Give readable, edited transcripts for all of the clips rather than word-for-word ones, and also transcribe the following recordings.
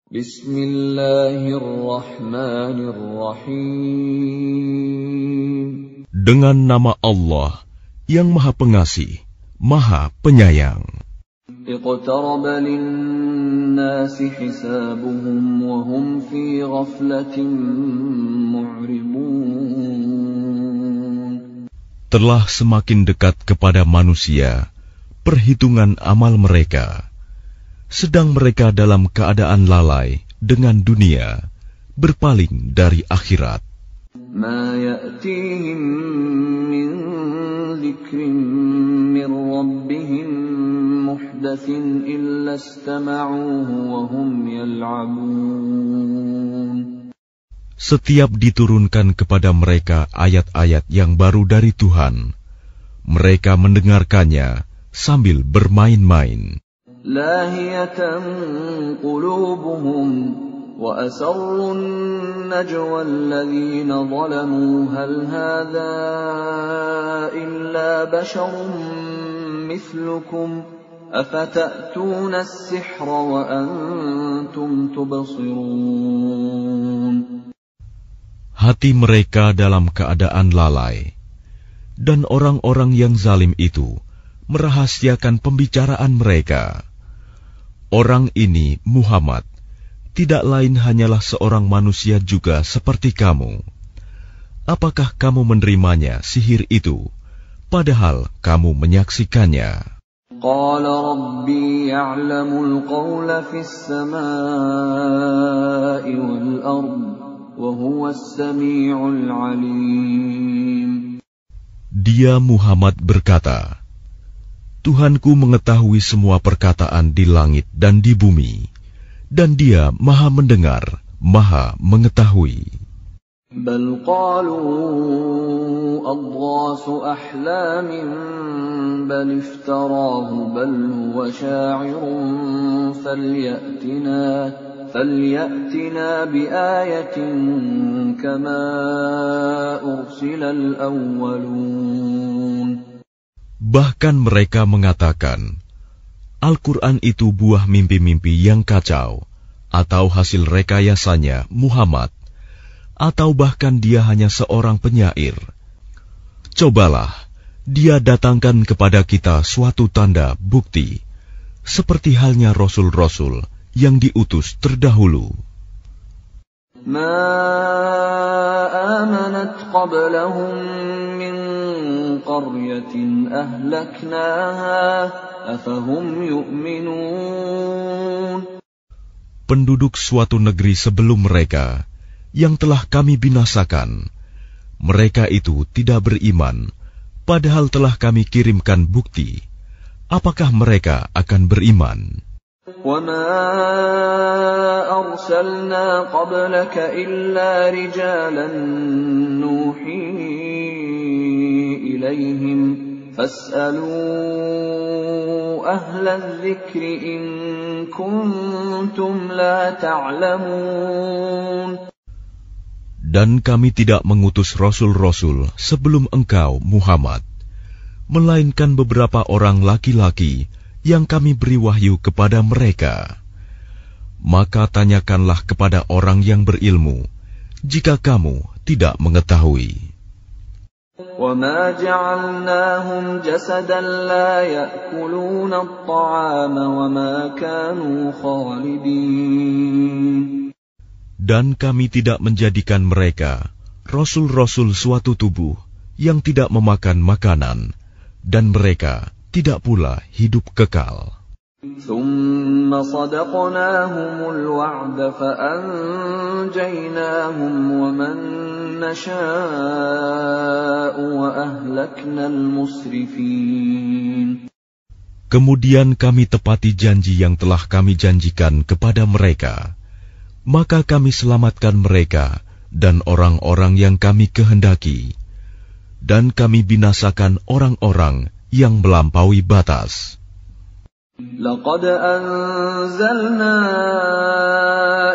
Bismillahirrahmanirrahim. Dengan nama Allah yang Maha Pengasih, Maha Penyayang. Iqtaraba lin-nasi hisabuhum wa hum fi ghaflatin mu'ribun. Telah semakin dekat kepada manusia perhitungan amal mereka, sedang mereka dalam keadaan lalai dengan dunia, berpaling dari akhirat. Ma ya'tihim min dzikrin min rabbihim muhdatsin illa istama'uhu wa hum yal'abun. Setiap diturunkan kepada mereka ayat-ayat yang baru dari Tuhan, mereka mendengarkannya sambil bermain-main. Lahiyatan qulubuhum wa asarrun najwa alladhina zalamu hal hadha illa basharun mithlukum afata'tuna as-sihra wa antum tubsirun. Hati mereka dalam keadaan lalai, dan orang-orang yang zalim itu merahasiakan pembicaraan mereka. Orang ini, Muhammad, tidak lain hanyalah seorang manusia juga seperti kamu. Apakah kamu menerimanya sihir itu, padahal kamu menyaksikannya? Qala Rabbi ya'lamul qawla fis samaa'i wal ard, wa huwas sami'ul 'alim. Dia Muhammad berkata, Tuhanku mengetahui semua perkataan di langit dan di bumi, dan Dia Maha mendengar, Maha mengetahui. Bal qalu adghasu ahlamin bal iftarahu bal huwa sya'irun falyatina biayatin kama ursilal awwalun. Bahkan mereka mengatakan, Al-Quran itu buah mimpi-mimpi yang kacau, atau hasil rekayasanya Muhammad, atau bahkan dia hanya seorang penyair. Cobalah, dia datangkan kepada kita suatu tanda bukti, seperti halnya Rasul-Rasul yang diutus terdahulu. Ma amanat qablahum min qaryatin ahlaknaha afahum yu'minun. Penduduk suatu negeri sebelum mereka yang telah kami binasakan, mereka itu tidak beriman, padahal telah kami kirimkan bukti. Apakah mereka akan beriman? وَمَا أَرْسَلْنَا قَبْلَكَ إِلَّا رِجَالًا نُوحِي إِلَيْهِمْ فَاسْأَلُوا أَهْلَ الذِّكْرِ إِن كُنتُمْ لَا تَعْلَمُونَ. Dan kami tidak mengutus rasul-rasul sebelum engkau, Muhammad, melainkan beberapa orang laki-laki yang kami beri wahyu kepada mereka. Maka tanyakanlah kepada orang yang berilmu, jika kamu tidak mengetahui. وَمَا جَعَلْنَاهُمْ جَسَدًا لَا يَأْكُلُونَ الطَّعَامَ وَمَا كَانُوا خَالِدِينَ. Dan kami tidak menjadikan mereka rasul-rasul suatu tubuh yang tidak memakan makanan, dan mereka tidak pula hidup kekal. ثُمَّ صَدَقْنَاهُمُ الْوَعْدَ فَأَنْجَيْنَاهُمْ وَمَنْ نَشَاءُ وَأَهْلَكْنَا الْمُسْرِفِينَ. Kemudian kami tepati janji yang telah kami janjikan kepada mereka, maka kami selamatkan mereka dan orang-orang yang kami kehendaki, dan kami binasakan orang-orang yang melampaui batas. لَقَدْ أَنزَلْنَا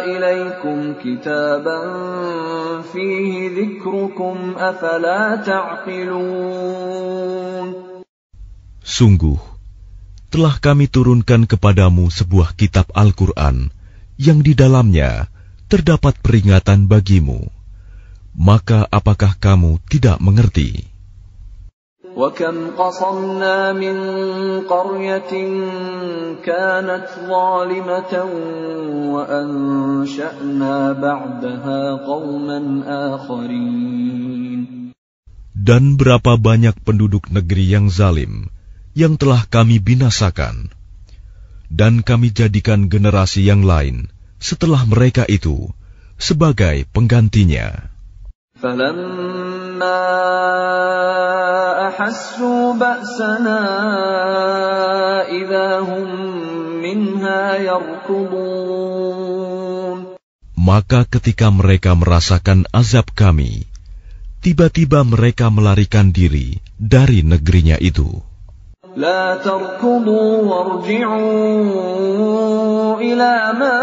إِلَيْكُمْ كِتَابًا فِيهِ ذِكْرُكُمْ أَفَلَا تَعْقِلُونَ. Sungguh, telah kami turunkan kepadamu sebuah kitab Al-Quran yang di dalamnya terdapat peringatan bagimu. Maka apakah kamu tidak mengerti? وَكَمْ قَصَمْنَا مِنْ قَرْيَةٍ كَانَتْ ظَالِمَةً وَأَنْشَأْنَا بَعْدَهَا قَوْمًا آخَرِينَ. Dan berapa banyak penduduk negeri yang zalim yang telah kami binasakan, dan kami jadikan generasi yang lain setelah mereka itu sebagai penggantinya. فَلَمَّا أَحَسُّوا بَأْسَنَا إِذَا هُمْ مِنْهَا يَرْكُضُونَ. Maka ketika mereka merasakan azab kami, tiba-tiba mereka melarikan diri dari negerinya itu. لا تركضوا وارجعوا إلى ما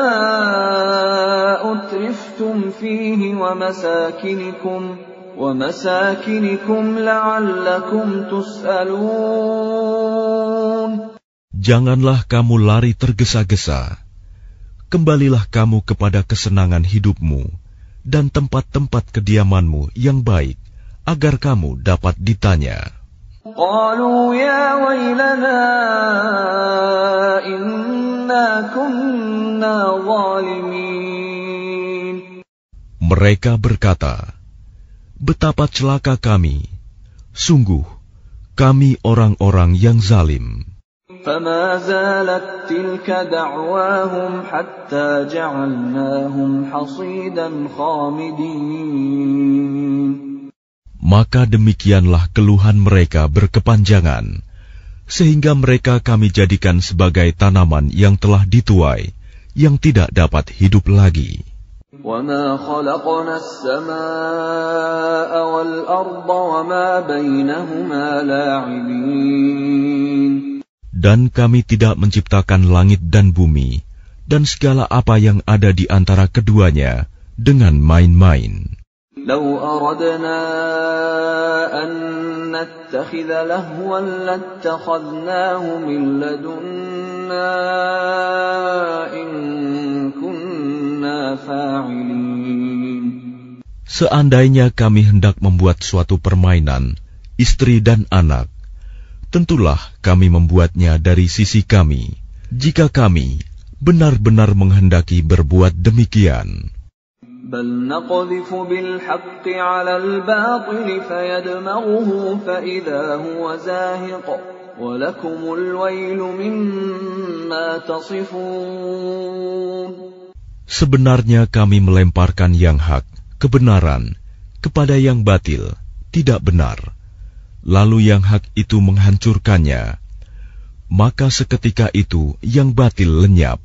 أترفتم فيه ومساكنكم لعلكم تسألون. Janganlah kamu lari tergesa-gesa. Kembalilah kamu kepada kesenangan hidupmu dan tempat-tempat kediamanmu yang baik, agar kamu dapat ditanya. قالوا يا ويلنا إنا كنا ظالمين. Mereka berkata, betapa celaka kami, sungguh kami orang-orang yang zalim. فما زالت تلك دعواهم حتى جعلناهم حصيدا خامدين. Maka demikianlah keluhan mereka berkepanjangan, sehingga mereka kami jadikan sebagai tanaman yang telah dituai, yang tidak dapat hidup lagi. وَمَا خَلَقْنَا السَّمَاءَ وَالْأَرْضَ وَمَا بَيْنَهُمَا لَاعِبِينَ. Dan kami tidak menciptakan langit dan bumi, dan segala apa yang ada di antara keduanya, dengan main-main. لو أردنا أن نتخذ لهوا لاتخذناه من لدنا إن كنا فاعلين. Seandainya kami hendak membuat suatu permainan, istri dan anak, tentulah kami membuatnya dari sisi kami, jika kami benar-benar menghendaki berbuat demikian. بل نقذف بالحق على الباطل فيدمغه فإذا هو زاهق ولكم الويل مما تصفون. Sebenarnya kami melemparkan yang hak, kebenaran, kepada yang batil, tidak benar. Lalu yang hak itu menghancurkannya. Maka seketika itu yang batil lenyap.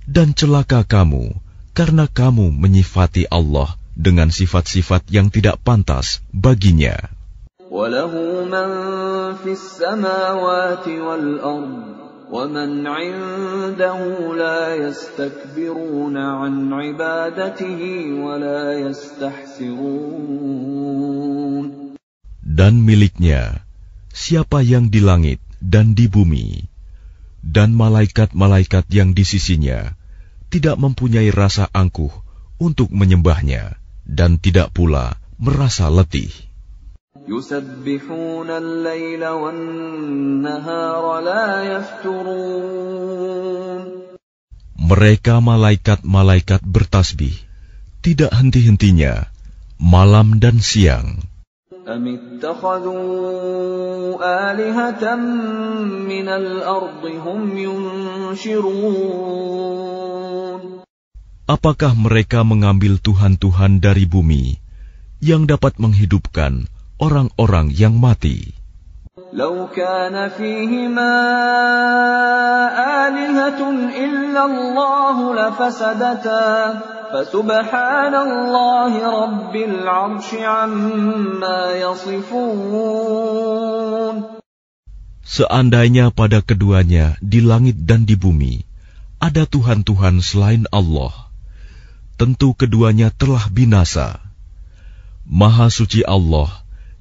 Dan celaka kamu, karena kamu menyifati Allah dengan sifat-sifat yang tidak pantas baginya. وَلَهُ مَنْ فِي السَّمَاوَاتِ وَالْأَرْضِ وَمَنْ عِنْدَهُ لَا يَسْتَكْبِرُونَ عَنْ عِبَادَتِهِ وَلَا يَسْتَحْسِرُونَ. Dan miliknya siapa yang di langit dan di bumi, dan malaikat-malaikat yang di sisinya tidak mempunyai rasa angkuh untuk menyembahnya, dan tidak pula merasa letih. يُسَبِّحُونَ اللَّيْلَ وَالنَّهَارَ لَا يَفْتُرُونَ. Mereka malaikat-malaikat bertasbih, tidak henti-hentinya, malam dan siang. أَمِ اتَّخَذُوا آلِهَةً مِّنَ الْأَرْضِ هُمْ يُنْشِرُونَ. Apakah mereka mengambil tuhan-tuhan dari bumi yang dapat menghidupkan orang-orang yang mati? لو كان فيهما آلهة إلا الله لفسدتا فسبحان الله رب العرش عما يصفون. Seandainya pada keduanya di langit dan di bumi ada Tuhan-Tuhan selain Allah, tentu keduanya telah binasa. Maha suci Allah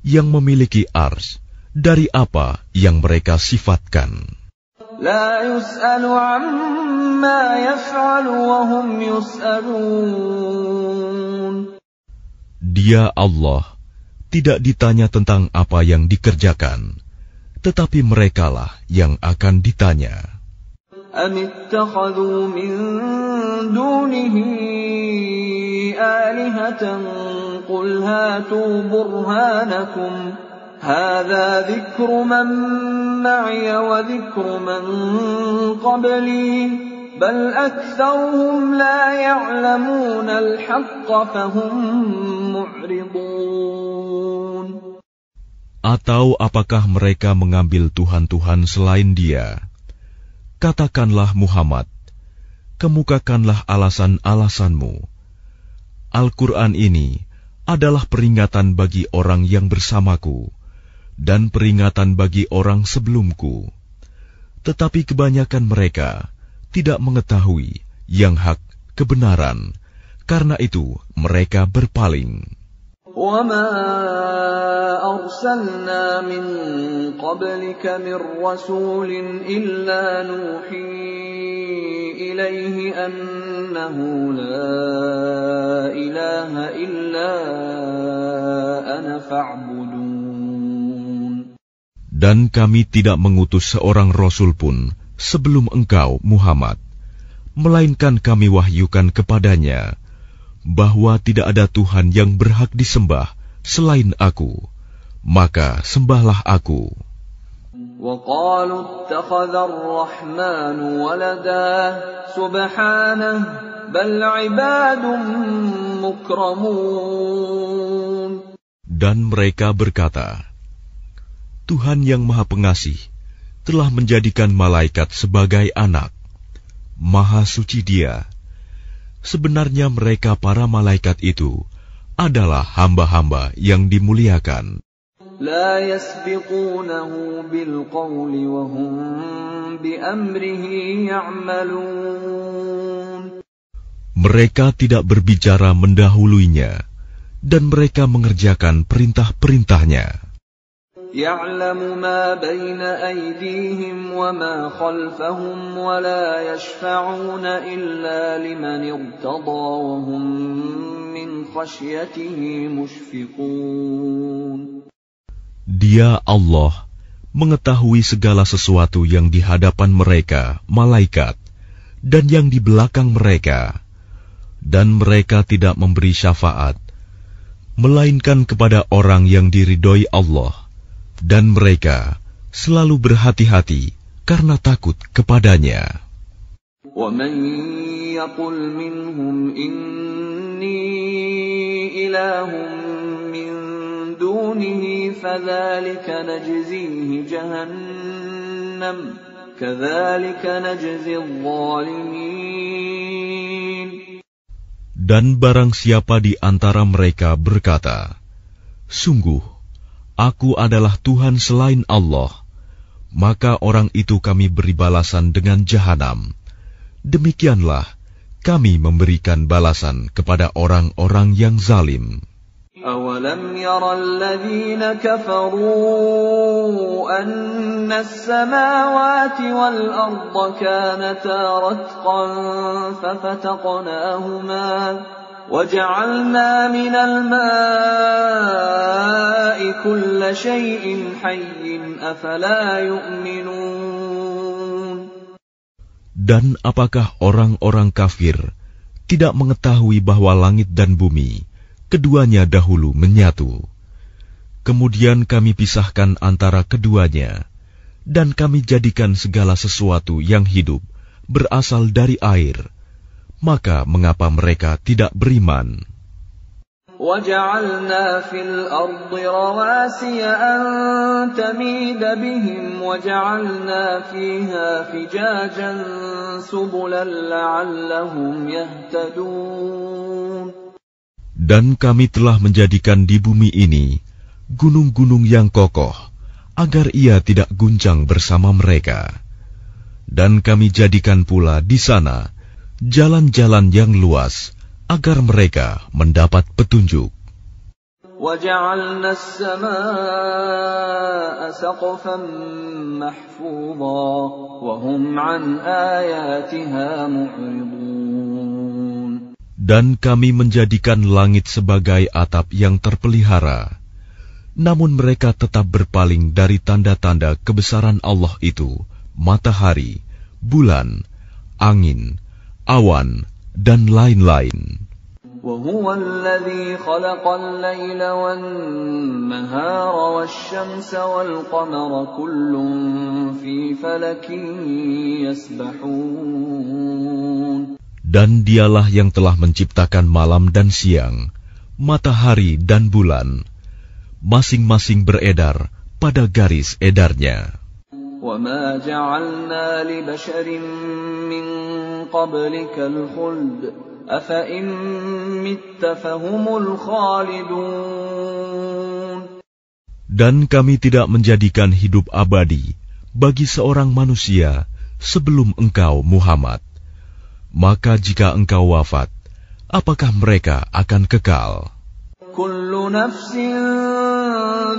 yang memiliki ars dari apa yang mereka sifatkan. لا يسأل عما يفعل وهم يسألون. Dia Allah tidak ditanya tentang apa yang dikerjakan, tetapi merekalah yang akan ditanya. أم اتخذوا من دونه آلهة قل هاتوا برهانكم هذا ذكر من معي وذكر من قبلي بل أكثرهم لا يعلمون الحق فهم معرضون. Atau apakah mereka mengambil Tuhan-Tuhan selain Dia? Katakanlah Muhammad, kemukakanlah alasan-alasanmu. Al-Quran ini adalah peringatan bagi orang yang bersamaku dan peringatan bagi orang sebelumku. Tetapi kebanyakan mereka tidak mengetahui yang hak kebenaran, karena itu mereka berpaling. وَمَا أَرْسَلْنَا مِن قَبْلِكَ مِن رَّسُولٍ إِلَّا نُوحِي إِلَيْهِ أَنَّهُ لَا إِلَٰهَ إِلَّا أَنَا فَاعْبُدُونِ. Dan kami tidak mengutus seorang rasul pun sebelum engkau, Muhammad, melainkan kami wahyukan kepadanya bahwa tidak ada Tuhan yang berhak disembah selain Aku, maka sembahlah Aku. وَقَالُوا اتَّخَذَ الرَّحْمَنُ وَلَدًا سُبْحَانَهُ بَلْ عِبَادٌ مُكْرَمُونَ. Dan mereka berkata, Tuhan yang Maha Pengasih telah menjadikan malaikat sebagai anak. Maha suci Dia. Sebenarnya mereka para malaikat itu adalah hamba-hamba yang dimuliakan. لا يسبقونه بالقول وهم بأمره يعملون. Mereka tidak berbicara mendahuluinya, dan mereka mengerjakan perintah-perintahnya. يعلم ما بين أيديهم وما خلفهم ولا يشفعون إلا لمن ارتضى وهم من خشيته مشفقون. Dia Allah mengetahui segala sesuatu yang di hadapan mereka, malaikat, dan yang di belakang mereka, dan mereka tidak memberi syafaat, melainkan kepada orang yang diridhoi Allah. Dan mereka selalu berhati-hati karena takut kepadanya. وَمَنْ يَقُلْ مِنْهُمْ إِنِّي إِلَٰهٌ مِّن دُونِهِ فَذَلِكَ نَجْزِيهِ جَهَنَّمَ كَذَلِكَ نَجْزِي الظَّالِمِينَ. Dan barang siapa di antara mereka berkata, Sungguh, Aku adalah Tuhan selain Allah, maka orang itu kami beri balasan dengan jahanam. Demikianlah kami memberikan balasan kepada orang-orang yang zalim. أَوَلَمْ يَرَ الَّذِينَ كَفَرُوا أَنَّ السَّمَاوَاتِ وَالْأَرْضَ كَانَتَا رَتْقًا فَفَتَقْنَاهُمَا وَجَعَلْنَا مِنَ الْمَاءِ كُلَّ شَيْءٍ حَيٍّ أَفَلَا يُؤْمِنُونَ. Dan apakah orang-orang kafir tidak mengetahui bahwa langit dan bumi keduanya dahulu menyatu? Kemudian kami pisahkan antara keduanya, dan kami jadikan segala sesuatu yang hidup berasal dari air. Maka mengapa mereka tidak beriman? وَجَعَلْنَا فِي الْأَرْضِ رَوَاسِيَ أَن تَمِيدَ بِهِمْ وَجَعَلْنَا فِيهَا فِجَاجًا سُبُلًا لَعَلَّهُمْ يَهْتَدُونَ. Dan kami telah menjadikan di bumi ini gunung-gunung yang kokoh, agar ia tidak guncang bersama mereka. Dan kami jadikan pula di sana jalan-jalan yang luas, agar mereka mendapat petunjuk. وَجَعَلْنَا السَّمَاءَ سَقْفًا مَحْفُوظًا وَهُمْ عَنْ آيَاتِهَا مُعْرِضُونَ. Dan kami menjadikan langit sebagai atap yang terpelihara, namun mereka tetap berpaling dari tanda-tanda kebesaran Allah itu, matahari, bulan, angin, awan, dan lain-lain. وَهُوَ الَّذِي خَلَقَ اللَّيْلَ وَالنَّهَارَ وَالشَّمْسَ وَالْقَمَرَ كُلٌّ فِي فَلَكٍ يَسْبَحُونَ. Dan dialah yang telah menciptakan malam dan siang, matahari dan bulan, masing-masing beredar pada garis edarnya. وَمَا جَعَلْنَا لِبَشَرٍ مِّن قَبْلِكَ الْخُلْدَ أَفَإِن مِّتَّ فَهُمُ الْخَالِدُونَ. Dan kami tidak menjadikan hidup abadi bagi seorang manusia sebelum engkau, Muhammad. Maka jika engkau wafat, apakah mereka akan kekal? Kullu nafsin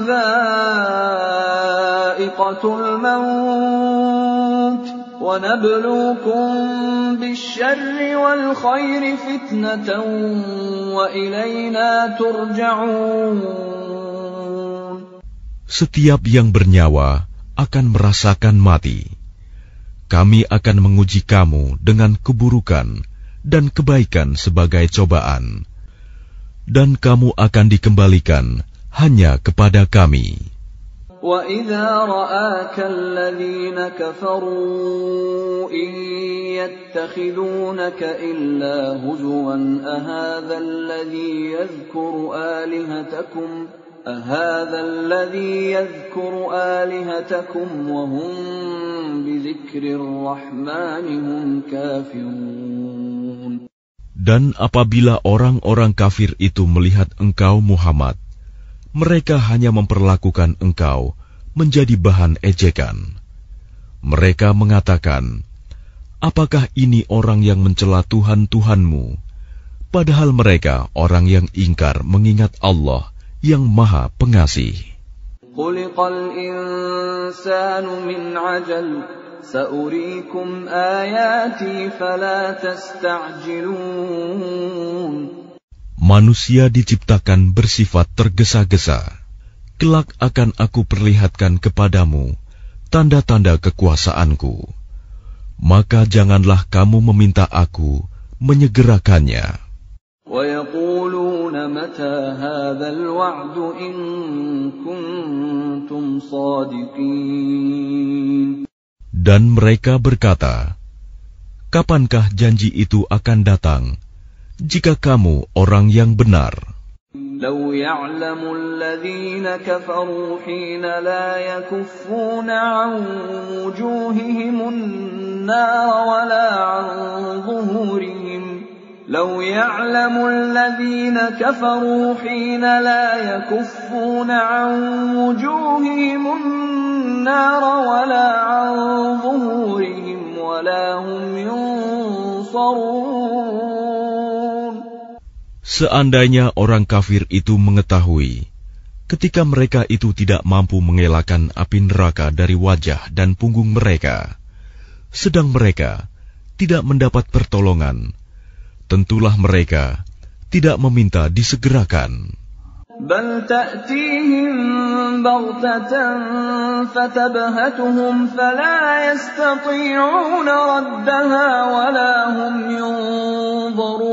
dha'iqatul maut wa nabluukum bisyarri wal khairi fitnatan wa ilayna turja'un. Setiap yang bernyawa akan merasakan mati. Kami akan menguji kamu dengan keburukan dan kebaikan sebagai cobaan, dan kamu akan dikembalikan hanya kepada kami. وَإِذَا رَآكَ الَّذِينَ كَفَرُوا إِن يَتَّخِذُونَكَ إِلَّا هُزُوًا أَهَذَا الَّذِي يَذْكُرُ آلِهَتَكُمْ وَهُمْ بِذِكْرِ الرَّحْمَنِ هُمْ كَافِرُونَ. Dan apabila orang-orang kafir itu melihat engkau, Muhammad, mereka hanya memperlakukan engkau menjadi bahan ejekan. Mereka mengatakan, apakah ini orang yang mencela Tuhan-Tuhanmu? Padahal mereka orang yang ingkar mengingat Allah yang Maha Pengasih. Khuliqal insanu min ajal, sa'uriikum ayati fala tasta'jilun. Manusia diciptakan bersifat tergesa-gesa. Kelak akan aku perlihatkan kepadamu tanda-tanda kekuasaanku. Maka janganlah kamu meminta aku menyegerakannya. وَيَقُولُونَ مَتَى هَذَا الْوَعْدُ إِن كُنتُمْ صَادِقِينَ. Dan mereka berkata, kapankah janji itu akan datang, jika kamu orang yang benar? لَوْ يَعْلَمُ الَّذِينَ كَفَرُوا حِينَ لَا يَكُفُّونَ عَنْ وُجُوهِهِمُ النَّارَ وَلَا عَنْ ظُهُورِهِمْ لو يعلم الذين كفروا حين لا يكفون عن وجوههم النار ولا عن ظهورهم ولا هم ينصرون. Seandainya orang kafir itu mengetahui, ketika mereka itu tidak mampu mengelakkan api neraka dari wajah dan punggung mereka, sedang mereka tidak mendapat pertolongan, tentulah mereka tidak meminta disegerakan. Bal ta'tihim baghtatan fatabhatuhum fala yastati'una raddaha wala hum yunzarun.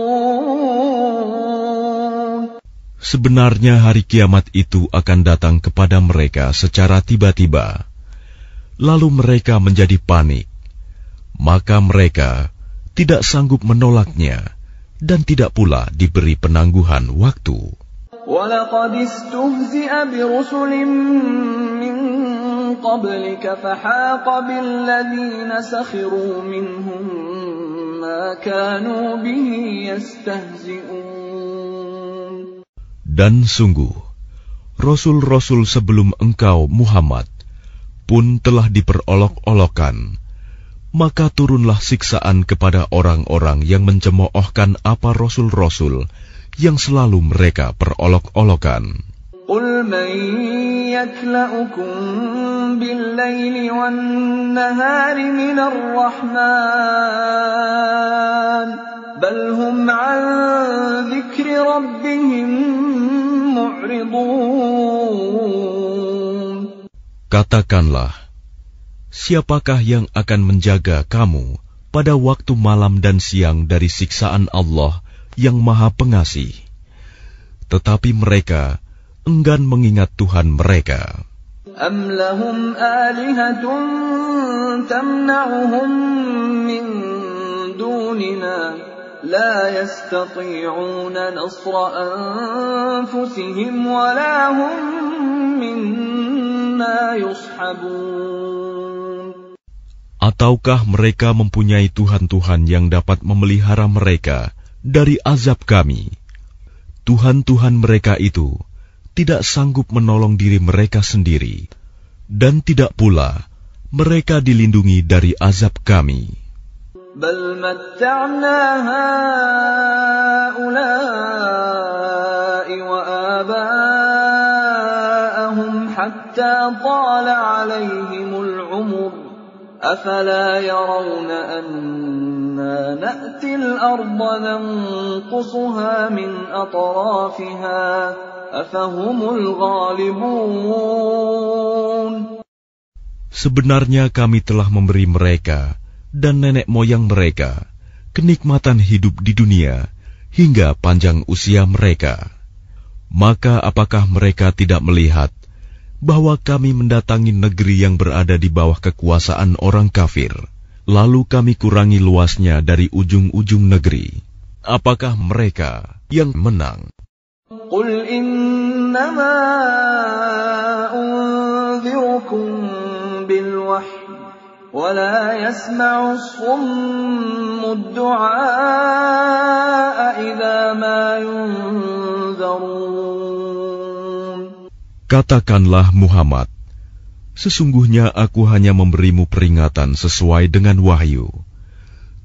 Sebenarnya hari kiamat itu akan datang kepada mereka secara tiba-tiba, lalu mereka menjadi panik, maka mereka tidak sanggup menolaknya dan tidak pula diberi penangguhan waktu. وَلَقَدِ اسْتُهْزِئَ بِرُسُلٍ مِّن قَبْلِكَ فَحَاقَ بِالَّذِينَ سَخِرُوا مِنْهُم مَّا كَانُوا بِهِ يَسْتَهْزِئُونَ. Dan sungguh, Rasul-Rasul sebelum engkau, Muhammad, pun telah diperolok-olokkan. Maka turunlah siksaan kepada orang-orang yang mencemoohkan apa Rasul-Rasul yang selalu mereka perolok-olokan. قُلْ مَنْ يَكْلَؤُكُمْ بِاللَّيْلِ وَالنَّهَارِ مِنَ الرَّحْمَنِ بَلْ هُمْ عَنْ ذِكْرِ رَبِّهِمْ مُعْرِضُونَ. Katakanlah, siapakah yang akan menjaga kamu pada waktu malam dan siang dari siksaan Allah yang Maha Pengasih? Tetapi mereka enggan mengingat Tuhan mereka. أَمْ لَهُمْ آلِهَةٌ تَمْنَعُهُمْ مِنْ دُونِنَا لَا يَسْتَطِيعُونَ نَصْرَ أَنفُسِهِمْ وَلَا هُمْ مِنَّا يُصْحَبُونَ. Ataukah mereka mempunyai Tuhan-Tuhan yang dapat memelihara mereka dari azab kami? Tuhan-Tuhan mereka itu tidak sanggup menolong diri mereka sendiri, dan tidak pula mereka dilindungi dari azab kami. بَلْ مَتَّعْنَا هَؤُلَاءِ وَآبَاءَهُمْ حَتَّى طَالَ عَلَيْهِمُ الْعُمُرُ أَفَلَا يَرَوْنَ أَنَّا نَأْتِي الْأَرْضَ نَنقُصُهَا مِنْ أَطْرَافِهَا أَفَهُمُ الْغَالِبُونَ. Sebenarnya kami telah memberi mereka dan nenek moyang mereka kenikmatan hidup di dunia hingga panjang usia mereka. Maka apakah mereka tidak melihat bahwa kami mendatangi negeri yang berada di bawah kekuasaan orang kafir, lalu kami kurangi luasnya dari ujung-ujung negeri? Apakah mereka yang menang? قُلْ إِنَّمَا أُنذِرُكُم بِالْوَحْيِ وَلَا يَسْمَعُ الصُّمُّ الدُّعَاءَ إِذَا مَا يُنذَرُونَ. Katakanlah Muhammad, sesungguhnya aku hanya memberimu peringatan sesuai dengan wahyu.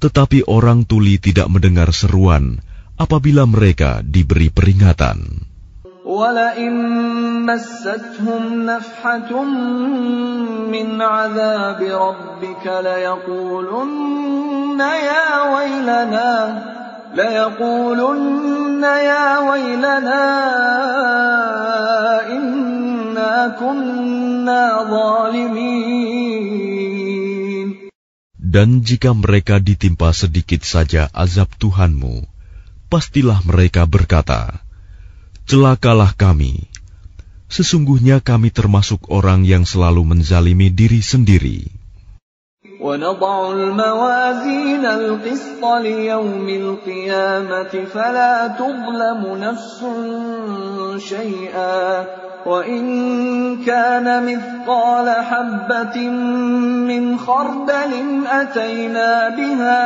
Tetapi orang tuli tidak mendengar seruan apabila mereka diberi peringatan. وَلَئِن مَّسَّتْهُمْ نَفْحَةٌ مِّنْ عَذَابِ رَبِّكَ لَيَقُولُنَّ يَا وَيْلَنَا إِنَّا كُنَّا ظَالِمِينَ. Dan jika mereka ditimpa sedikit saja azab Tuhanmu, pastilah mereka berkata, celakalah kami. Sesungguhnya kami termasuk orang yang selalu menzalimi diri sendiri. وَنَضَعُ الْمَوَازِينَ الْقِسْطَ لِيَوْمِ الْقِيَامَةِ فَلَا تُظْلَمُ نَفْسٌ شَيْئًا وَإِنْ كَانَ مِثْقَالَ حَبَّةٍ مِّنْ خَرْدَلٍ أَتَيْنَا بِهَا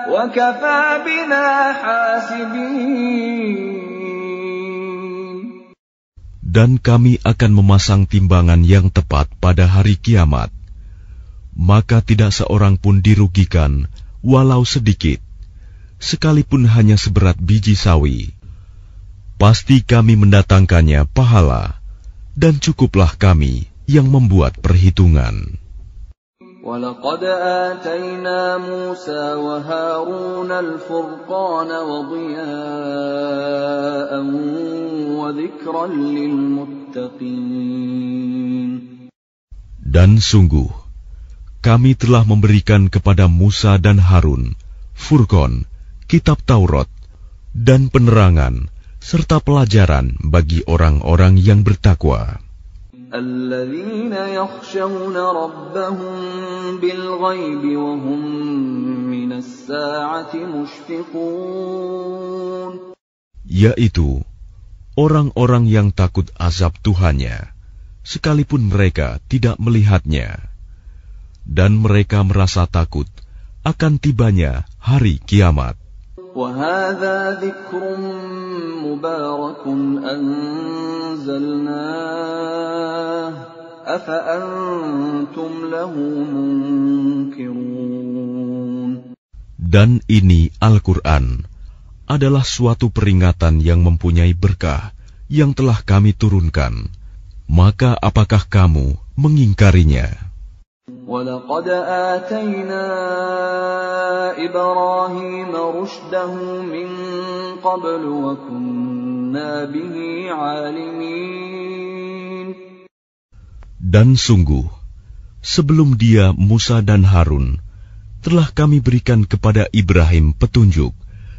وَكَفَى بِنَا حَاسِبِينَ. Dan kami akan memasang timbangan yang tepat pada hari kiamat. Maka tidak seorang pun dirugikan, walau sedikit, sekalipun hanya seberat biji sawi. Pasti kami mendatangkannya pahala, dan cukuplah kami yang membuat perhitungan. وَلَقَدْ آتَيْنَا مُوسَى وَهَارُونَ الْفُرْقَانَ وَضِيَاءً وَذِكْرًا لِلْمُتَّقِينَ. Dan sungguh, kami telah memberikan kepada Musa dan Harun Furqan, kitab Taurat, dan penerangan, serta pelajaran bagi orang-orang yang bertakwa. الَّذِينَ يَخْشَوْنَ رَبَّهُم بِالْغَيْبِ وَهُم مِّنَ السَّاعَةِ مُشْفِقُونَ. Yaitu orang-orang yang takut azab Tuhannya, sekalipun mereka tidak melihatnya, dan mereka merasa takut akan tibanya hari kiamat. وَهَذَا ذِكْرٌ مُبَارَكٌ أَنزَلْنَاهُ أَفَأَنْتُمْ لَهُ مُنْكِرُونَ. Dan ini Al-Quran adalah suatu peringatan yang mempunyai berkah yang telah kami turunkan, maka apakah kamu mengingkarinya? وَلَقَدْ آتَيْنَا إِبْرَاهِيمَ رُشْدَهُ مِنْ قَبْلُ وَكُنَّا بِهِ عَالِمِينَ. Dan sungguh, sebelum dia Musa dan Harun, telah kami berikan kepada Ibrahim petunjuk,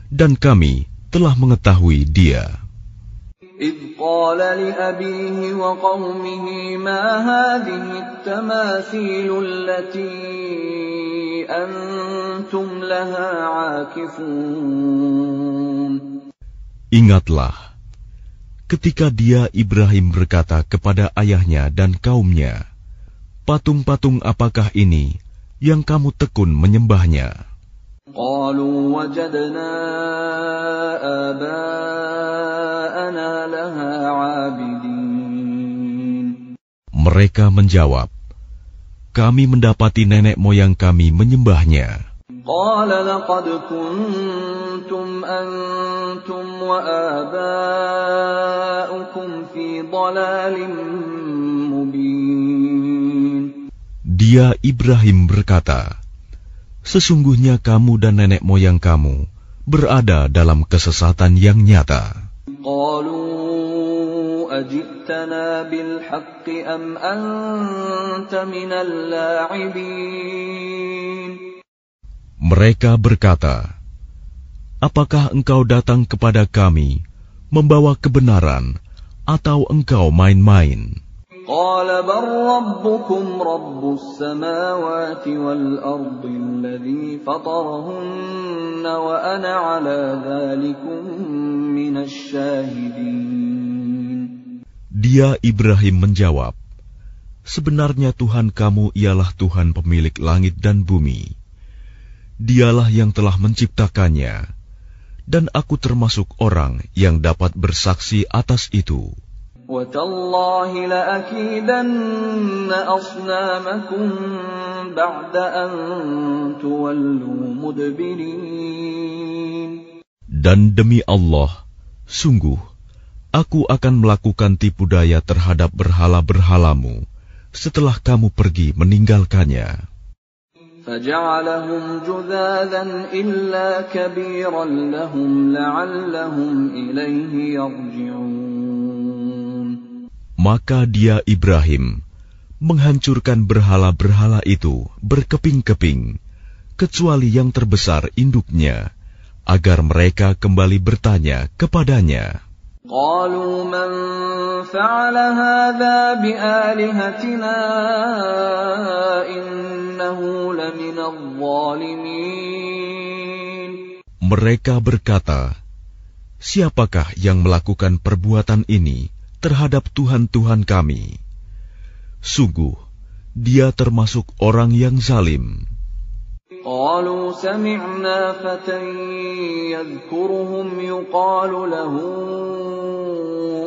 dan kami telah mengetahui dia. إِذْ قَالَ لِأَبِيهِ وَقَوْمِهِ مَا هَذِهِ التَّمَاثِيلُ الَّتِي أَنْتُمْ لَهَا عَاكِفُونَ. Ingatlah, ketika dia Ibrahim berkata kepada ayahnya dan kaumnya, patung-patung apakah ini yang kamu tekun menyembahnya? قالوا وجدنا آباءنا لها عابدين. Mereka menjawab, kami mendapati nenek moyang kami menyembahnya. قال لقد كنتم أنتم وآباؤكم في ضلال مبين. Dia Ibrahim berkata, sesungguhnya kamu dan nenek moyang kamu berada dalam kesesatan yang nyata. قالوا أجئتنا بالحق أم أنت من اللاعبين. Mereka berkata, apakah engkau datang kepada kami membawa kebenaran atau engkau main-main? قال بل ربكم رب السماوات والأرض الذي فطرهن وأنا على ذلكم من الشاهدين. Dia Ibrahim menjawab, sebenarnya Tuhan kamu ialah Tuhan pemilik langit dan bumi. Dialah yang telah menciptakannya, dan aku termasuk orang yang dapat bersaksi atas itu. وَتَاللَّهِ لَأَكِيدَنَّ أَصْنَامَكُمْ بَعْدَ أَن تُوَلُّوا مُدْبِرِينَ. Dan demi Allah, sungguh, aku akan melakukan tipu daya terhadap berhala-berhalamu setelah kamu pergi meninggalkannya. فَجَعَلَهُمْ جُذَاذًا إِلَّا كَبِيرًا لَهُمْ لَعَلَّهُمْ إِلَيْهِ يَرْجِعُونَ. Maka dia Ibrahim menghancurkan berhala-berhala itu berkeping-keping, kecuali yang terbesar induknya, agar mereka kembali bertanya kepadanya. قالوا من فعل هذا بآلهتنا إنه لمن الظالمين. Mereka berkata, siapakah yang melakukan perbuatan ini terhadap Tuhan-Tuhan kami? Sungguh, dia termasuk orang yang zalim. قالوا سمعنا فتى يذكرهم يقال له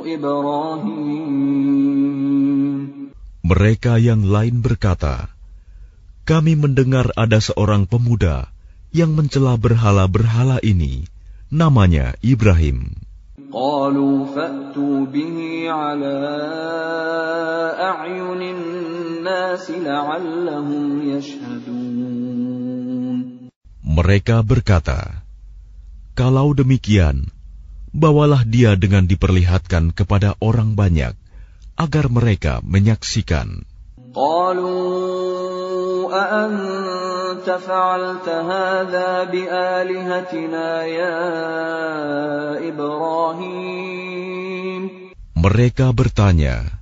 إبراهيم. Mereka yang lain berkata, kami mendengar ada seorang pemuda yang mencela berhala-berhala ini, namanya Ibrahim. قالوا فأتوا به على أعين الناس لعلهم يشهدون. Mereka berkata, kalau demikian, bawalah dia dengan diperlihatkan kepada orang banyak, agar mereka menyaksikan. قالوا أأنت فعلت هذا بآلهتنا يا إبراهيم. Mereka bertanya,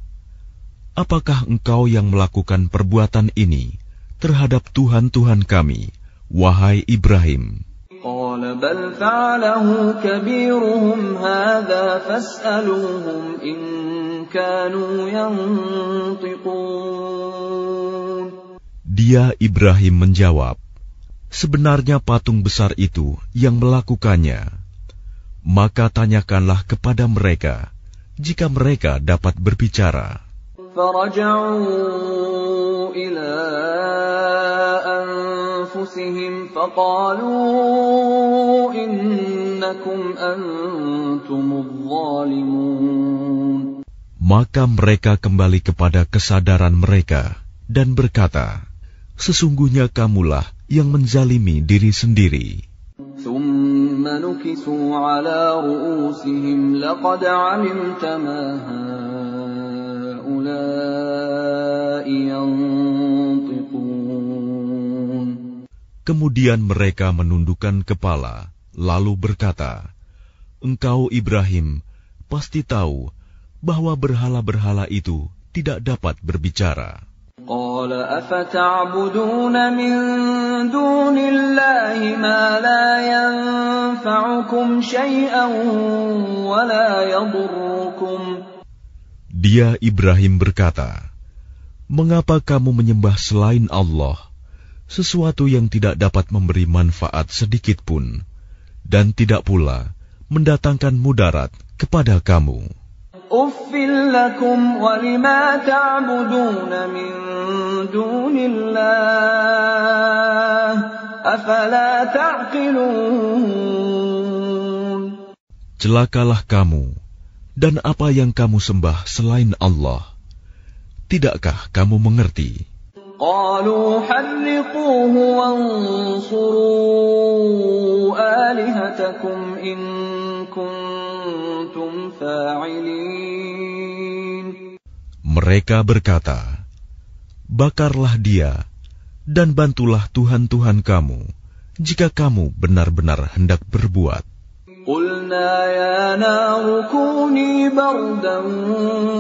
apakah engkau yang melakukan perbuatan ini terhadap Tuhan-Tuhan kami, wahai Ibrahim? قال بل فعله كبيرهم هذا فاسألوهم إن كانوا ينطقون. Dia Ibrahim menjawab, sebenarnya patung besar itu yang melakukannya. Maka tanyakanlah kepada mereka, jika mereka dapat berbicara. فرجعوا إلى أنفسهم رؤوسهم فقالوا إنكم أنتم الظالمون. Maka mereka kembali kepada kesadaran mereka dan berkata, sesungguhnya kamulah yang menzalimi diri sendiri. ثم نكسوا على رؤوسهم لقد علمت ما هؤلاء ينطقون. Kemudian mereka menundukkan kepala, lalu berkata, engkau Ibrahim pasti tahu bahwa berhala-berhala itu tidak dapat berbicara. قال أفتعبدون من دون الله ما لا ينفعكم شيئا ولا يضركم. Dia Ibrahim berkata, mengapa kamu menyembah selain Allah sesuatu yang tidak dapat memberi manfaat sedikit pun dan tidak pula mendatangkan mudarat kepada kamu? Uffil lakum wa lima ta'buduna min dunillah afala ta'qilun. Celakalah kamu dan apa yang kamu sembah selain Allah. Tidakkah kamu mengerti? Qalu harriquhu wansuru alihatakum in kuntum fa'ilin. Mereka berkata, bakarlah dia dan bantulah Tuhan-Tuhan kamu jika kamu benar-benar hendak berbuat. Qulna ya naru kuni bardan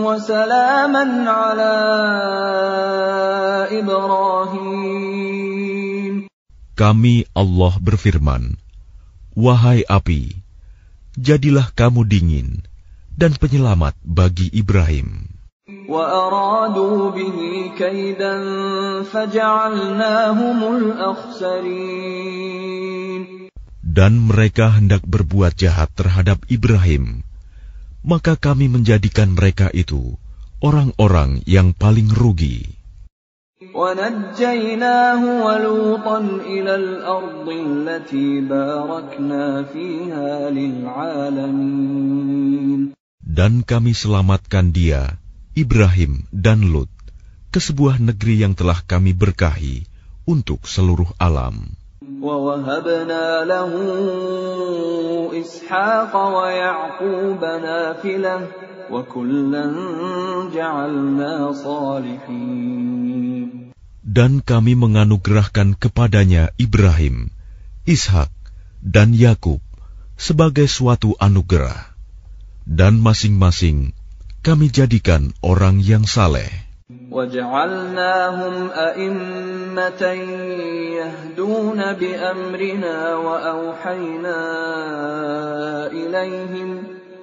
wa salaman ala Ibrahim. Kami Allah berfirman, wahai api, jadilah kamu dingin dan penyelamat bagi Ibrahim. Wa aradu bihi kaidan faja'alnahumul akhsarin. Dan mereka hendak berbuat jahat terhadap Ibrahim, maka kami menjadikan mereka itu orang-orang yang paling rugi. وَنَجَّيْنَاهُ وَلُوطًا إِلَى الْأَرْضِ الَّتِي بَارَكْنَا فِيهَا لِلْعَالَمِينَ. Dan kami selamatkan dia, Ibrahim dan Lut, ke sebuah negeri yang telah kami berkahi untuk seluruh alam. وَوَهَبْنَا لَهُ إِسْحَاقَ وَيَعْقُوبَ نَافِلَةً وَكُلًّا جَعَلْنَا صَالِحِينَ. Dan kami menganugerahkan kepadanya Ibrahim, Ishak, dan Yakub sebagai suatu anugerah, dan masing-masing kami jadikan orang yang saleh. وَجَعَلْنَاهُمْ أَئِمَّةً يَهْدُونَ بِأَمْرِنَا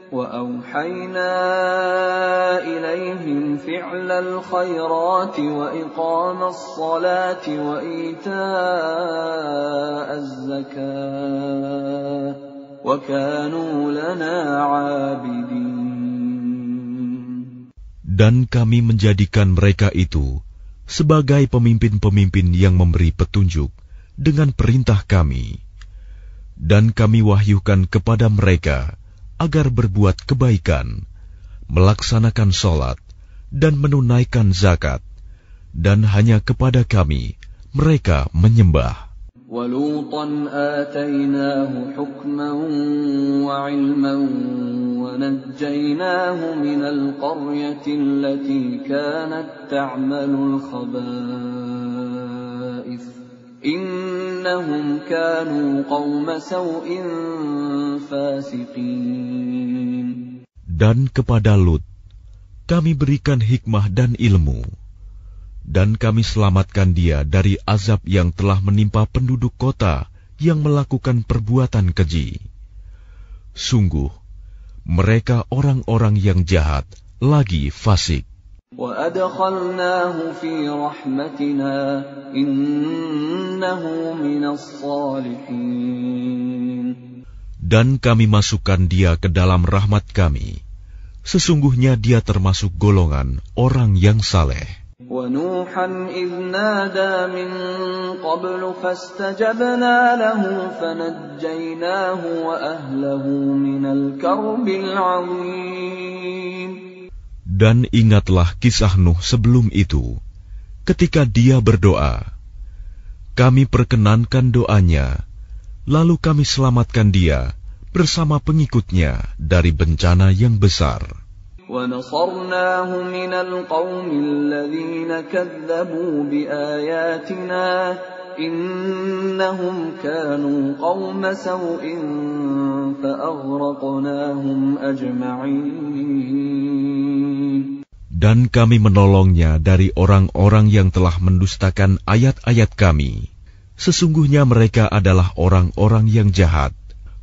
وَأَوْحَيْنَا إِلَيْهِمْ فِعْلَ الْخَيْرَاتِ وَإِقَامَ الصَّلَاةِ وَإِيتَاءَ الزَّكَاةِ وَكَانُوا لَنَا عَابِدِينَ. Dan kami menjadikan mereka itu sebagai pemimpin-pemimpin yang memberi petunjuk dengan perintah kami. Dan kami wahyukan kepada mereka agar berbuat kebaikan, melaksanakan sholat, dan menunaikan zakat. Dan hanya kepada kami mereka menyembah. وَلُوطًا آتَيْنَاهُ حُكْمًا وَعِلْمًا وَنَجَّيْنَاهُ مِنَ الْقَرْيَةِ الَّتِي كَانَتْ تَعْمَلُ الْخَبَائِثَ إِنَّهُمْ كَانُوا قَوْمَ سَوْءٍ فَاسِقِينَ. Dan kepada Lut kami berikan hikmah dan ilmu, dan kami selamatkan dia dari azab yang telah menimpa penduduk kota yang melakukan perbuatan keji. Sungguh, mereka orang-orang yang jahat lagi fasik. وَأَدْخَلْنَاهُ فِي رَحْمَتِنَا إِنَّهُ مِنَ الصَّالِحِينَ. Dan kami masukkan dia ke dalam rahmat kami. Sesungguhnya dia termasuk golongan orang yang saleh. وَنُوحًا إِذْ نَادَى مِن قَبْلُ فَاسْتَجَبْنَا لَهُ فَنَجَّيْنَاهُ وَأَهْلَهُ مِنَ الْكَرْبِ الْعَظِيمِ. Dan ingatlah kisah Nuh sebelum itu, ketika dia berdoa. Kami perkenankan doanya, lalu kami selamatkan dia bersama pengikutnya dari bencana yang besar. وَنَصَرْنَاهُ مِنَ الْقَوْمِ الَّذِينَ كَذَّبُوا بِآيَاتِنَا إِنَّهُمْ كَانُوا قَوْمَ سَوْءٍ فَأَغْرَقْنَاهُمْ أَجْمَعِينَ. Dan kami menolongnya dari orang-orang yang telah mendustakan ayat-ayat kami. Sesungguhnya mereka adalah orang-orang yang jahat,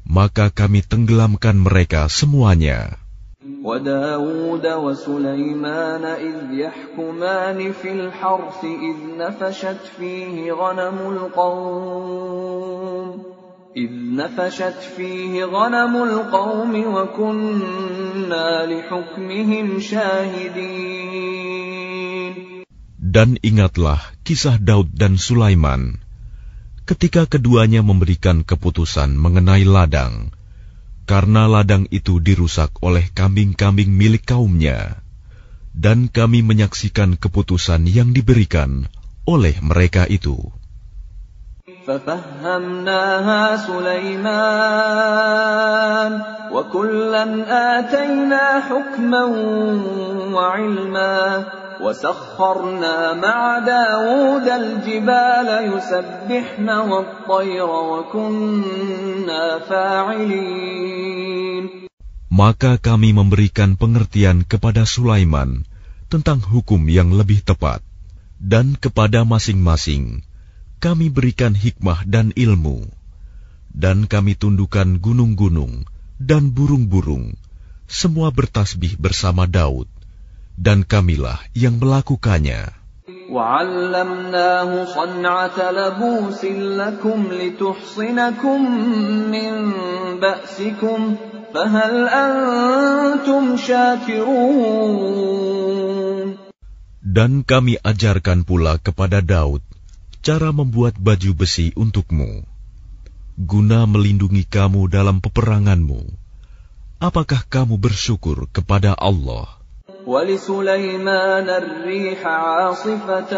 maka kami tenggelamkan mereka semuanya. وَدَاوُودَ وَسُلَيْمَانَ إِذْ يَحْكُمَانِ فِي الْحَرْثِ إِذْ نَفَشَتْ فِيهِ غَنَمُ الْقَوْمِ وَكُنَّا لِحُكْمِهِمْ شَاهِدِينَ. Dan ingatlah kisah Daud dan Sulaiman, ketika keduanya memberikan keputusan mengenai ladang, karena ladang itu dirusak oleh kambing-kambing milik kaumnya, dan kami menyaksikan keputusan yang diberikan oleh mereka itu. فَفَهَّمْنَاهَا سُلَيْمَانَ وَكُلًّا آتَيْنَا حُكْمًا وَعِلْمًا وَسَخَّرْنَا مَعَ دَاوُودَ الْجِبَالَ يُسَبِّحْنَ وَالطَّيْرَ وَكُنَّا فَاعِلِينَ. Maka kami memberikan pengertian kepada Sulaiman tentang hukum yang lebih tepat, dan kepada masing-masing kami berikan hikmah dan ilmu, dan kami tundukkan gunung-gunung dan burung-burung, semua bertasbih bersama Daud, dan kamilah yang melakukannya. وَعَلَّمْنَاهُ صَنْعَةَ لَبُوسٍ لَكُمْ لِتُحْصِنَكُمْ مِنْ بَأْسِكُمْ فَهَلْ أَنْتُمْ شَاكِرُونَ. Dan kami ajarkan pula kepada Daud cara membuat baju besi untukmu, guna melindungi kamu dalam peperanganmu. Apakah kamu bersyukur kepada Allah? وَلِسُلَيْمَانَ الرِّيحَ عَاصِفَةً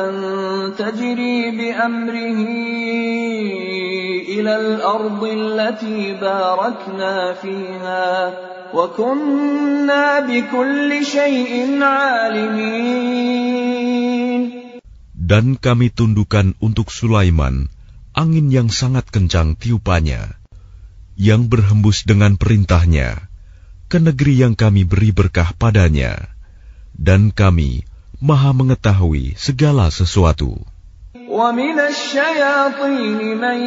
تَجْرِي بِأَمْرِهِ إِلَى الْأَرْضِ الَّتِي بَارَكْنَا فِيهَا وَكُنَّا بِكُلِّ شَيْءٍ عَالِمِينَ. Dan kami tundukkan untuk Sulaiman angin yang sangat kencang tiupannya, yang berhembus dengan perintahnya ke negeri yang kami beri berkah padanya, dan kami Maha mengetahui segala sesuatu. وَمِنَ الشَّيَاطِينِ مَن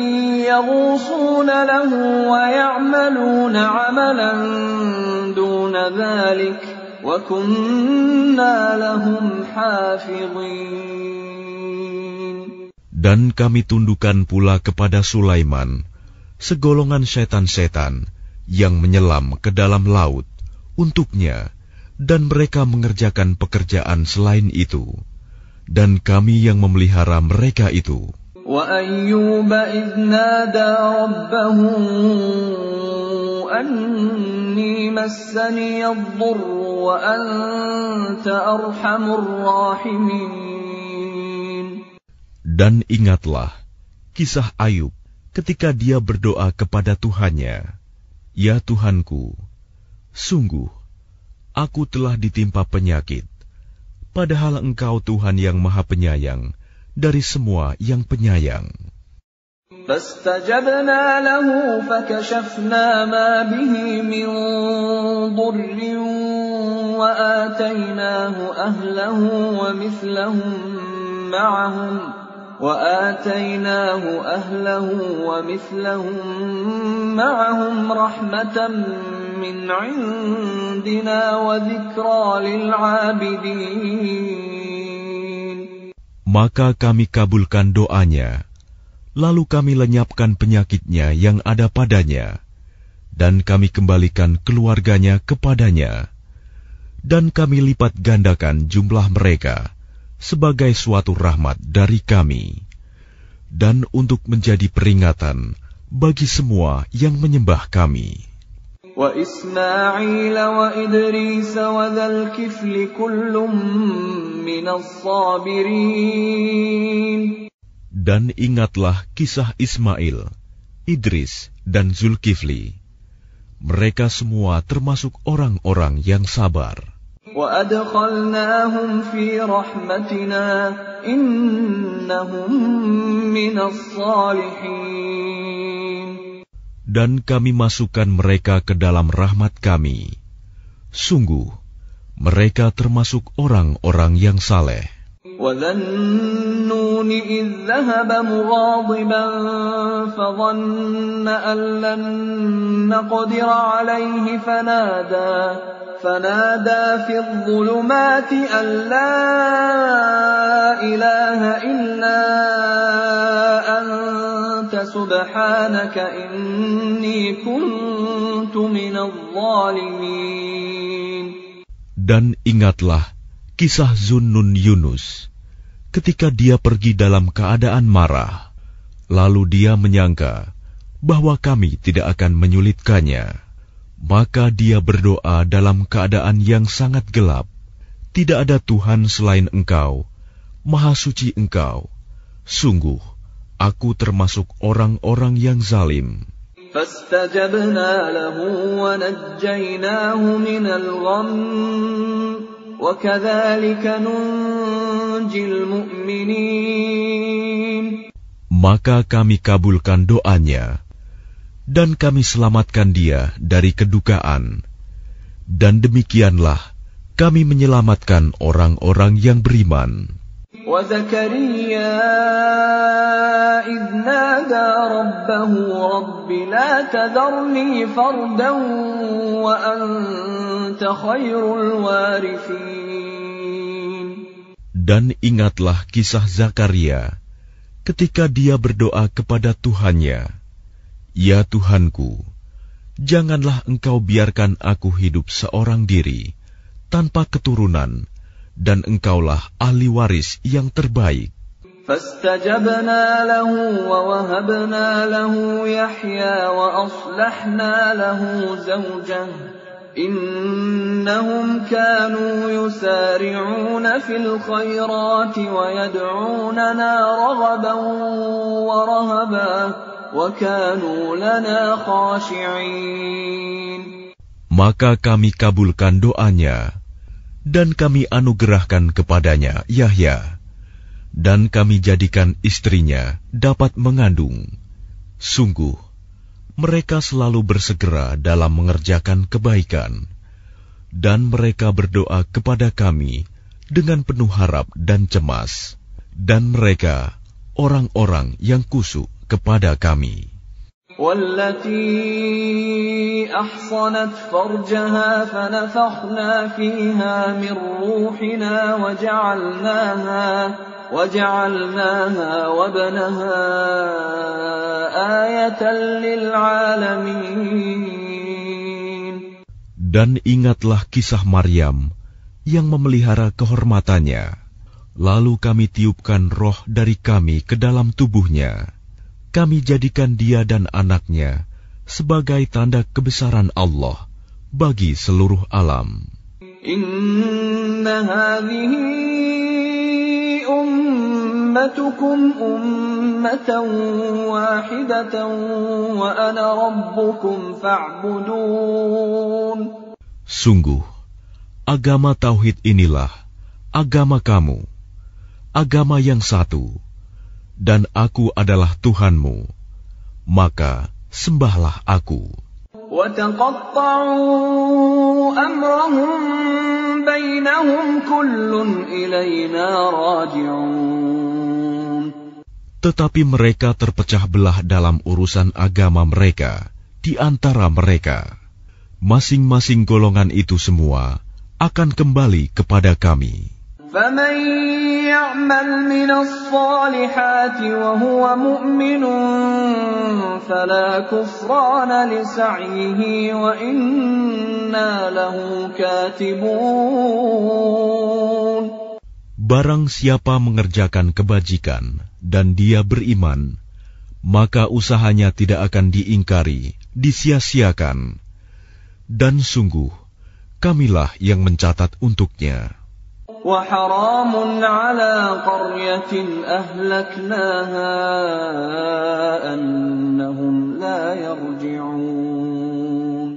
يَغُوصُونَ لَهُ وَيَعْمَلُونَ عَمَلًا دُونَ ذَلِكَ وَكُنَّا لَهُمْ حَافِظِينَ. Dan kami tundukkan pula kepada Sulaiman segolongan setan-setan yang menyelam ke dalam laut untuknya, dan mereka mengerjakan pekerjaan selain itu, dan kami yang memelihara mereka itu. وَأَيُّوبَ إِذْ نَادَى رَبَّهُ أَنِّي مَسَّنِيَ الضُّرُّ وَأَنْتَ أَرْحَمُ الرَّاحِمِينَ. Dan ingatlah kisah Ayub ketika dia berdoa kepada Tuhannya, "Ya Tuhanku, sungguh aku telah ditimpa penyakit, padahal Engkau Tuhan yang Maha Penyayang dari semua yang penyayang." فَاسْتَجَبْنَا لَهُ فَكَشَفْنَا مَا بِهِ مِنْ ضُرٍّ وَآتَيْنَاهُ أَهْلَهُ وَمِثْلَهُمْ مَعَهُمْ رَحْمَةً مِنْ عِنْدِنَا وَذِكْرَى لِلْعَابِدِينَ. Maka kami kabulkan doanya, lalu kami lenyapkan penyakitnya yang ada padanya, dan kami kembalikan keluarganya kepadanya, dan kami lipat gandakan jumlah mereka sebagai suatu rahmat dari kami, dan untuk menjadi peringatan bagi semua yang menyembah kami. Wa Ismail wa Idris wa dzal kifli kullum minas sabirin. Dan ingatlah kisah Ismail, Idris, dan Zulkifli. Mereka semua termasuk orang-orang yang sabar. وَأَدْخَلْنَاهُمْ فِي رَحْمَتِنَا إِنَّهُمْ مِنَ الصَّالِحِينَ. Dan kami masukkan mereka ke dalam rahmat kami. Sungguh, mereka termasuk orang-orang yang saleh. وَذَا النُّونِ إِذْ ذَهَبَ مُغَاضِبًا فَظَنَّ أَن لَّن نَّقْدِرَ عَلَيْهِ فنادى في الظلمات أن لا إله إلا أنت سبحانك إني كنت من الظالمين. Dan ingatlah kisah Zunnun Yunus ketika dia pergi dalam keadaan marah, lalu dia menyangka bahwa kami tidak akan menyulitkannya. Maka dia berdoa dalam keadaan yang sangat gelap. Tidak ada Tuhan selain Engkau, Maha Suci Engkau. Sungguh, aku termasuk orang-orang yang zalim. فاستجبنا له ونجيناه من الغم وكذلك ننجي المؤمنين. Maka kami kabulkan doanya, dan kami selamatkan dia dari kedukaan. Dan demikianlah kami menyelamatkan orang-orang yang beriman. وَزَكَرِيَّا إِذْ نَادَى رَبَّهُ رَبِّ لَا تَذَرْنِي فَرْدًا وَأَنْتَ خَيْرُ الْوَارِثِينَ. Dan ingatlah kisah Zakaria ketika dia berdoa kepada Tuhannya, Ya Tuhanku, janganlah Engkau biarkan aku hidup seorang diri, tanpa keturunan, dan Engkaulah ahli waris yang terbaik. فاستجبنا له ووهبنا له يحيى وأصلحنا له زوجه إنهم كانوا يسارعون في الخيرات ويدعوننا رغبا ورهبا وَكَانُوا لَنَا خَاشِعِينَ. Maka kami kabulkan doanya, dan kami anugerahkan kepadanya Yahya, dan kami jadikan istrinya dapat mengandung. Sungguh, mereka selalu bersegera dalam mengerjakan kebaikan, dan mereka berdoa kepada kami dengan penuh harap dan cemas, dan mereka orang-orang yang kusuk kepada kami. وَالَّتِي أَحْصَنَتْ فَرْجَهَا فَنَفَخْنَا فِيهَا مِنْ رُوحِنَا وَجَعَلْنَاهَا وَابْنَهَا آيَةً لِلْعَالَمِينَ. Dan ingatlah kisah Maryam yang memelihara kehormatannya. Lalu kami tiupkan roh dari kami ke dalam tubuhnya. Kami jadikan dia dan anaknya sebagai tanda kebesaran Allah bagi seluruh alam. Inna hadhihi ummatukum ummatan wahidatan wa ana rabbukum fa'budun. Sungguh, agama tauhid inilah agama kamu, agama yang satu, dan aku adalah Tuhanmu, maka sembahlah aku. وَتَقَطَّعُوا أَمْرَهُمْ بَيْنَهُمْ كُلٌّ إِلَيْنَا رَاجِعُونَ. Tetapi mereka terpecah belah dalam urusan agama mereka di antara mereka. Masing-masing golongan itu semua akan kembali kepada kami. فَمَنْ يَعْمَلْ مِنَ الصَّالِحَاتِ وَهُوَ مُؤْمِنٌ فَلَا كُفْرَانَ لِسَعْيِهِ وَإِنَّا لَهُ كَاتِبُونَ. Barang siapa mengerjakan kebajikan dan dia beriman, maka usahanya tidak akan diingkari, disia-siakan. Dan sungguh, kamilah yang mencatat untuknya. وَحَرَامٌ عَلَى قَرْيَةٍ أَهْلَكْنَاهَا أَنَّهُمْ لَا يَرْجِعُونَ.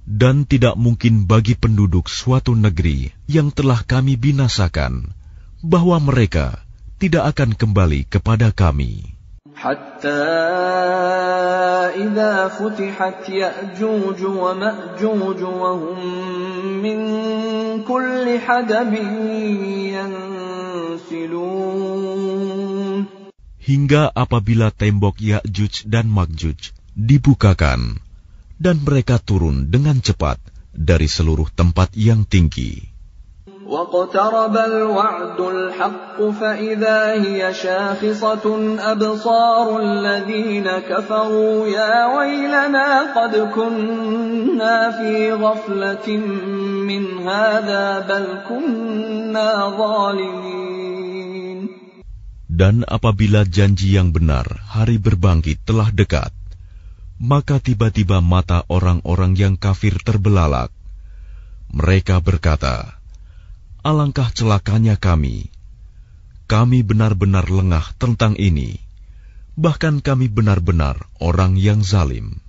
Dan tidak mungkin bagi penduduk suatu negeri yang telah kami binasakan, bahwa mereka tidak akan kembali kepada kami. حَتَّى إِذَا فُتِحَتْ يَأْجُوجُ وَمَأْجُوجُ وَهُمْ مِنْ كُلِّ حَدَبٍ يَنْسِلُونَ. Hingga apabila tembok Ya'juj dan Ma'juj dibukakan, dan mereka turun dengan cepat dari seluruh tempat yang tinggi. وَاقْتَرَبَ الْوَعْدُ الْحَقُّ فَإِذَا هِيَ شَاخِصَةٌ أَبْصَارُ الَّذِينَ كَفَرُوا يَا وَيْلَنَا قَدْ كُنَّا فِي غَفْلَةٍ مِّنْ هَذَا بَلْ كُنَّا ظَالِمِينَ. Dan apabila janji yang benar, hari berbangkit telah dekat, maka tiba-tiba mata orang-orang yang kafir terbelalak. Mereka berkata, alangkah celakanya kami. Kami benar-benar lengah tentang ini. Bahkan kami benar-benar orang yang zalim.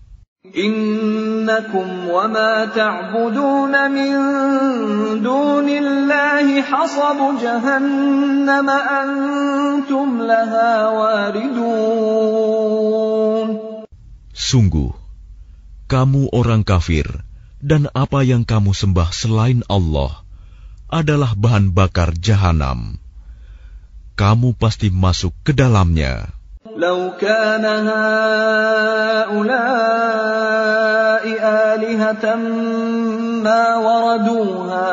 Innakum wa ma ta'buduna min dunillahi hasabu jahannam antum laha waridun. Sungguh, kamu orang kafir dan apa yang kamu sembah selain Allah adalah bahan bakar jahanam. Kamu pasti masuk ke dalamnya. Lau kana haula'i alihatan ma waraduha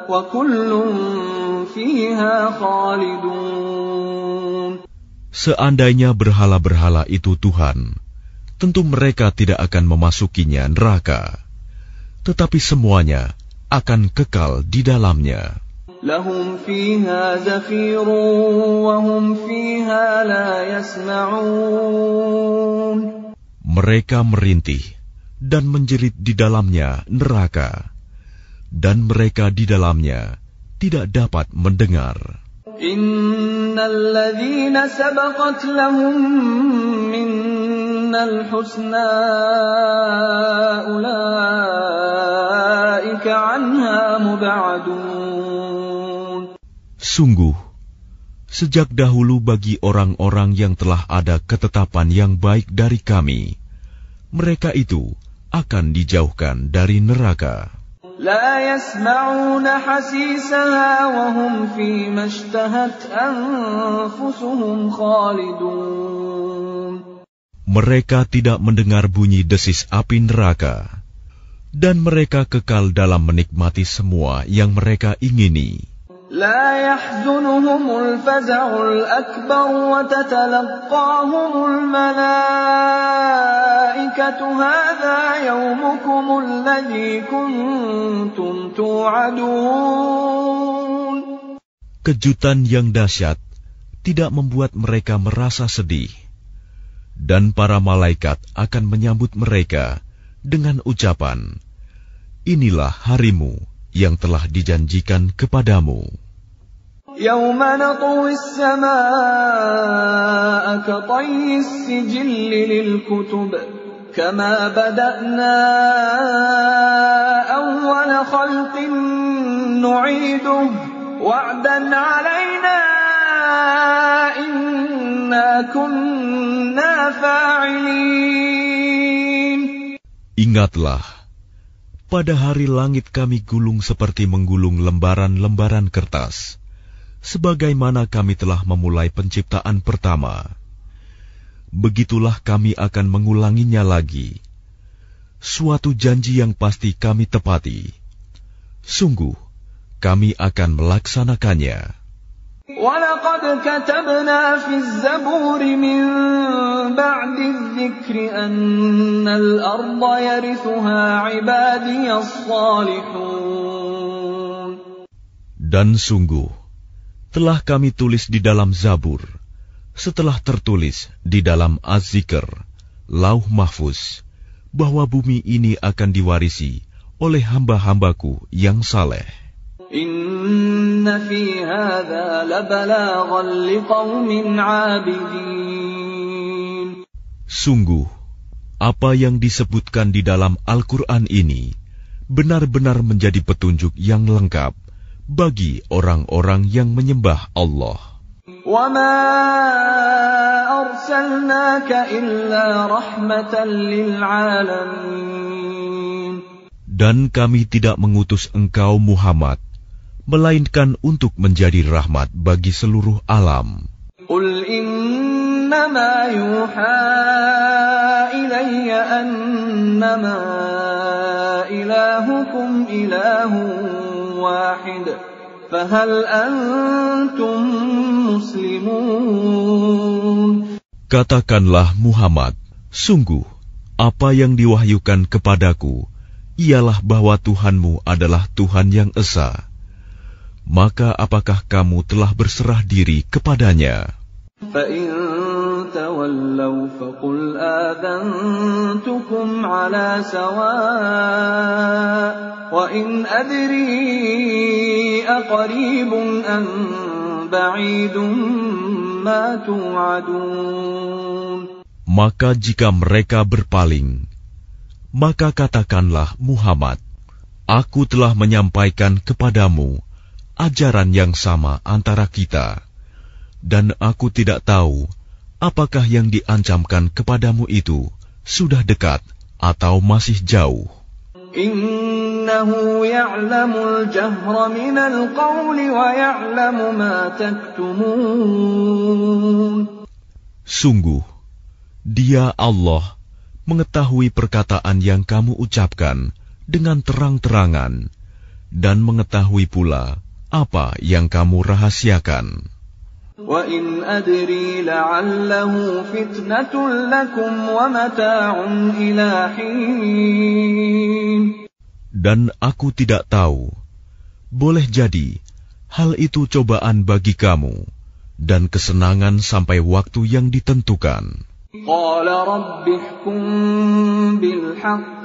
wa kullun fiha khalidun. Seandainya berhala-berhala itu Tuhan, tentu mereka tidak akan memasukinya neraka. Tetapi semuanya akan kekal di dalamnya. Lahum fiha zafirun wa hum fiha la yasma'un. Mereka merintih dan menjerit di dalamnya neraka, dan mereka di dalamnya tidak dapat mendengar. Innal ladzina sabaqat lahum minnal husna ulaika anha mub'adun. Sungguh, sejak dahulu bagi orang-orang yang telah ada ketetapan yang baik dari kami, mereka itu akan dijauhkan dari neraka. La yasma'una hasisaha wa hum fi mashtahat anfusuhum khalidun. Mereka tidak mendengar bunyi desis api neraka, dan mereka kekal dalam menikmati semua yang mereka ingini. لا يحزنهم الفزع الأكبر وتتلقاهم الملائكة هذا يومكم الذي كنتم توعدون. Kejutan yang dahsyat tidak membuat mereka merasa sedih, dan para malaikat akan menyambut mereka dengan ucapan, inilah harimu yang telah dijanjikan kepadamu. Yawma natwi as-samaa'a katayyi as-sijilli lil-kutub kama bada'na awwala khalqin nu'iduhu wa'dan 'alaina inna kunna fa'ilin. Ingatlah, pada hari langit kami gulung seperti menggulung lembaran-lembaran kertas, sebagaimana kami telah memulai penciptaan pertama. Begitulah kami akan mengulanginya lagi. Suatu janji yang pasti kami tepati. Sungguh, kami akan melaksanakannya. وَلَقَدْ كَتَبْنَا فِي الزَّبُورِ مِنْ بَعْدِ الذِّكْرِ أَنَّ الْأَرْضَ يَرِثُهَا عِبَادِيَ الصَّالِحُونَ. Dan sungguh, telah kami tulis di dalam Zabur, setelah tertulis di dalam Az-Zikr, Lauh Mahfuz, bahwa bumi ini akan diwarisi oleh hamba-hambaku yang saleh. Inna fi hadza labalaghan liqaumin 'abidin. Sungguh, apa yang disebutkan di dalam Al-Quran ini benar-benar menjadi petunjuk yang lengkap bagi orang-orang yang menyembah Allah. Wa ma arsalnaka illa rahmatan lil 'alamin. Dan kami tidak mengutus engkau Muhammad melainkan untuk menjadi rahmat bagi seluruh alam. Qul innama yuha ilayya annama ilahukum ilahun wahid, fahal antum muslimun. Katakanlah Muhammad, sungguh apa yang diwahyukan kepadaku ialah bahwa Tuhanmu adalah Tuhan yang esa. Maka apakah kamu telah berserah diri kepadanya? فَإِن تَوَلَّوْا فَقُلْ آذَنْتُكُمْ عَلَى سَوَاءٍ وَإِنْ أَدْرِي أَقَرِيبٌ أَمْ بَعِيدٌ مَا تُوعَدُونَ. Maka jika mereka berpaling, maka katakanlah Muhammad, aku telah menyampaikan kepadamu ajaran yang sama antara kita, dan aku tidak tahu apakah yang diancamkan kepadamu itu sudah dekat atau masih jauh. Innahu ya'lamul jahra minal qawli wa ya'lamu ma taktumun. Sungguh, Dia Allah mengetahui perkataan yang kamu ucapkan dengan terang-terangan dan mengetahui pula apa yang kamu rahasiakan. Wa in adri la'allahu fitnatun lakum wa mata'un ila hin. Dan aku tidak tahu, boleh jadi hal itu cobaan bagi kamu dan kesenangan sampai waktu yang ditentukan. Qala rabbi ihkum bil haqq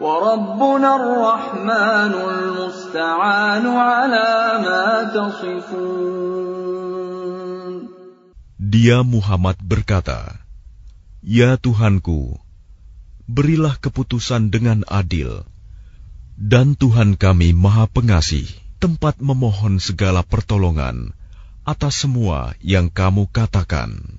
wa rabbuna ar-rahmanul musta'anu ala ma tasifun. Dia Muhammad berkata, Ya Tuhanku, berilah keputusan dengan adil, dan Tuhan kami Maha Pengasih, tempat memohon segala pertolongan atas semua yang kamu katakan.